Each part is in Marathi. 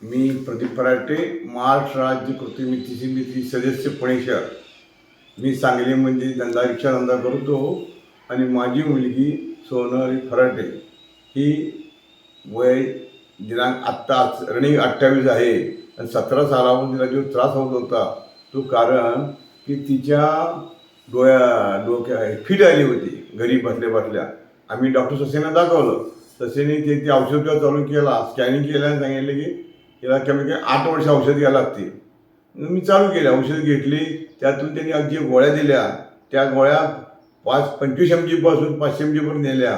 मी प्रदीप फराटे, महाराष्ट्र राज्य कृती समिती सदस्य पुणे शहर. मी सांगलीमध्ये रिक्षा धंदा करतो आणि माझी मुलगी सोनाली फराटे ही वय दिनांक आत्ता रनिंग 28 आहे आणि 17 सालामध्ये तिला जो त्रास होत होता तो कारण की तिच्या डोक्या फिट आली होती. घरी बसल्या आम्ही डॉक्टर ससेना दाखवलं. ससेने ते औषध चालू केला, स्कॅनिंग केल्याने सांगितलं की तिला कमी कमी 8 वर्ष औषध घ्यायला लागते. मी चालू केले, औषध घेतली. त्यातून त्यांनी अगदी गोळ्या दिल्या. त्या गोळ्या 25 mg पासून 500 mg पर्यंत नेल्या.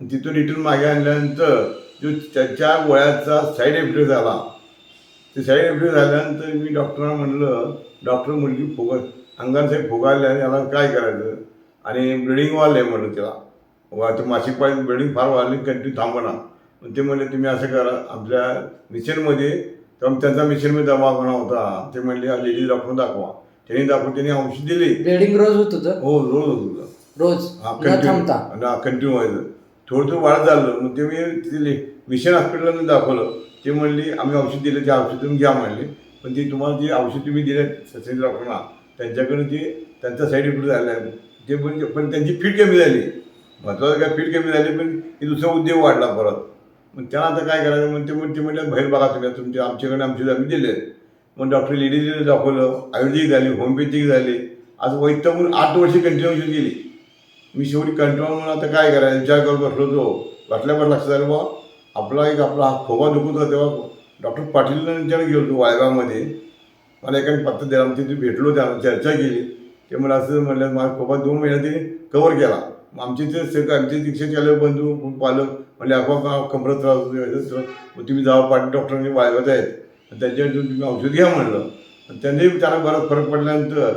तिथून रिटर्न मागे आणल्यानंतर जो त्याच्या गोळ्याचा साईड इफेक्ट झाला. ते साईड इफेक्ट झाल्यानंतर मी डॉक्टरांना म्हणलं, डॉक्टर मुलगी अंगात फुगायला आणि याला काय करायचं आणि ब्लिडिंग वाढलं म्हणलं त्याला. आता मासिक पाळी ब्लिडिंग फार वाढली, कंटिन्यू थांबणार. ते म्हणले तुम्ही असं करा, आपल्या मिशनमध्ये तर त्यांचा मिशनमध्ये दवाखाना होता. ते म्हणले लेडीज डॉक्टर दाखवा. त्यांनी औषध दिली. ब्लिडिंग रोज होत होतं? हो, रोज होत होतं. रोज कंटिन्यू व्हायचं. थोडं वाढत झालं. मग ते मी तिथे मिशन हॉस्पिटलमध्ये दाखवलं. ते म्हणली आम्ही औषध दिलं, ते औषध तुम्ही घ्या म्हणले. पण ते तुम्हाला जे औषध तुम्ही दिले सचिन डॉक्टरना त्यांच्याकडे त्यांचा साईड इफेक्ट झाला आहे. ते पण त्यांची फीट कमी झाली. महत्त्वाचं काय, फीट कमी झाली पण ते दुसरा उद्योग वाढला परत. मग त्यांना आता काय करायचं म्हणते म्हणलं बाहेर बघा तुम्ही आमच्याकडे आम्ही दिले. मग डॉक्टर लेडीज दाखवलं, आयुर्वेदिक झाली, होमिओपॅथिक झाली. आज वैतमून 8 वर्षे कंटिन्यू औषध गेली. मी शेवटी कंट्रोल म्हणून आता काय करायचं विचार करत बसलो होतो. बसल्यावर लक्षात आलं बा आपला हा खोबा दुखत होता. तेव्हा डॉक्टर पाटीलच्या गेलो होतो वाळगावमध्ये. मला एकाने पत्ता दिला, तिथे भेटलो, त्यांना चर्चा केली. ते मला असं म्हणलं माझा खोबा 2 महिन्यात तिने कव्हर केला. आमचे शिक्षक आले, बंधू पालक म्हणजे आपोआप कमरत त्रास होतो. मग तुम्ही जावा, पाटील डॉक्टरांनी वाळगावात आहेत, त्यांच्याकडून तुम्ही औषध घ्या म्हणलं. त्यांना बराच फरक पडल्यानंतर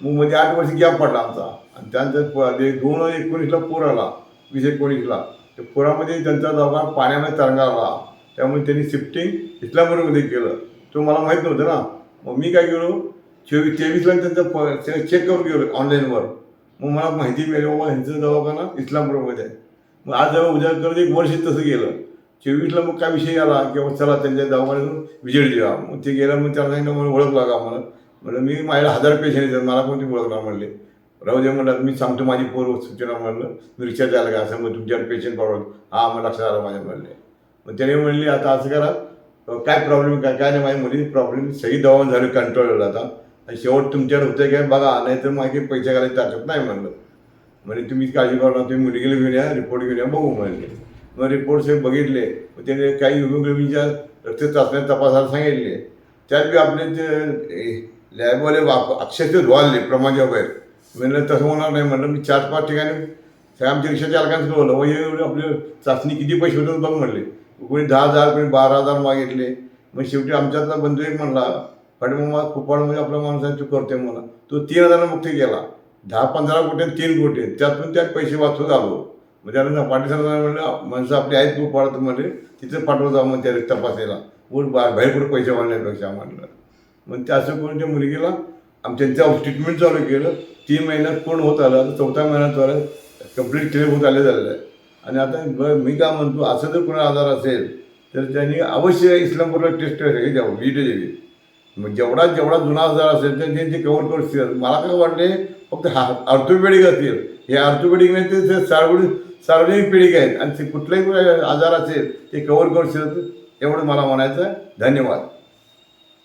मग मध्ये 8 वर्ष गॅप पडला आमचा. आणि त्यानंतर 2019ला पूर आला, 2019ला. त्या पुरामध्ये त्यांचा दवाखाना पाण्यामध्ये तरंगावला. त्यामुळे त्यांनी शिफ्टिंग इस्लामपूरमध्ये केलं. तो मला माहीत नव्हतं ना. मग मी काय केलो, 23ला त्यांचा चेक करून गेलो ऑनलाईनवर. मग मला माहिती मिळाली बाबा ह्यांचं दवाखाना इस्लामपूरमध्ये आहे. मग आज जेव्हा उद्या करत 1 वर्ष तसं गेलं. 24ला मग काय विषय आला की चला त्यांच्या दवाखान्यातून विजिट द्या. मग ते गेलं. मग त्याला सांगितलं मला ओळख लागा म्हणलं मी माझ्या 1000 पेशंट येतात, मला कोणती ओळखणार म्हणले. राहू दे म्हणलं, मी सांगतो माझी पूर्व सूचना म्हणलं. मी रिक्षा द्यायला का असं मग तुमच्या पेशंट परवडत हा मग लक्षात आलं माझ्या म्हणले. मग त्याने म्हणले आता असं करा, काय प्रॉब्लेम काय नाही, माझ्या मुलीची प्रॉब्लेम सही दवा झाली, कंट्रोल आता. आणि शेवट तुमच्याकडे होतं काय बघा, नाही तर माझे पैसे घालायची ताकद नाही म्हणलं. म्हणजे तुम्ही काळजी करू नका, तुम्ही मुलगीला घेऊन या, रिपोर्ट घेऊन या, बघू म्हणले. मग रिपोर्ट सगळे बघितले. मग त्याने काही हिमोग्लोबिनच्या रक्त चाचण्या तपासायला सांगितले. त्यात बी आपले ते लॅबवाले अक्षरशः धुवाले प्रमाणाच्या बाहेर. म्हणलं तसं होणार नाही म्हणलं. मी 4-5 ठिकाणी आमच्या रिक्षा चालकांचं बोललं मग एवढं आपलं चाचणी किती पैसे होतात बघ म्हणले. कोणी 10,000 कोणी 12,000 मागितले. मग शेवटी आमच्यातला बंधू एक म्हणला पाठीमाग कुपाडमध्ये आपला माणसाचं करतोय मला. तो 3,000 मुक्त केला. 10-15 कोटी 3 कोटी त्यातून त्यात पैसे वाचवत आलो. मग त्यानंतर पाटील सरांना म्हणलं माणसं आपली आहेत कुपाडत म्हणले तिथं पाठवत जाऊ मग त्या तपासायला बाहेर कुठे पैसे वाढण्यापेक्षा म्हणलं. मग ते असं करून त्या मुलगीला त्यांचं ट्रीटमेंट चालू केलं. 3 महिन्यात पूर्ण होत आलं. आता 4थ्या महिन्यात चालू कंप्लीट क्लिअर होत झालेलं आहे. आणि आता मी काय म्हणतो, असं जर कोणा आजार असेल तर त्यांनी अवश्य इस्लामपूरला टेस्ट हे द्यावं, विजिट द्यावी. मग जेवढा जुना आजार असेल तर ते कव्हर करू शकतात. मला काय वाटले फक्त ऑर्थोपेडिक असतील, हे ऑर्थोपेडिक नाही ते सार्वजनिक पेडिक आहेत. आणि ते कुठलाही आजार असेल ते कव्हर करू शकतात. एवढं मला म्हणायचं आहे. धन्यवाद.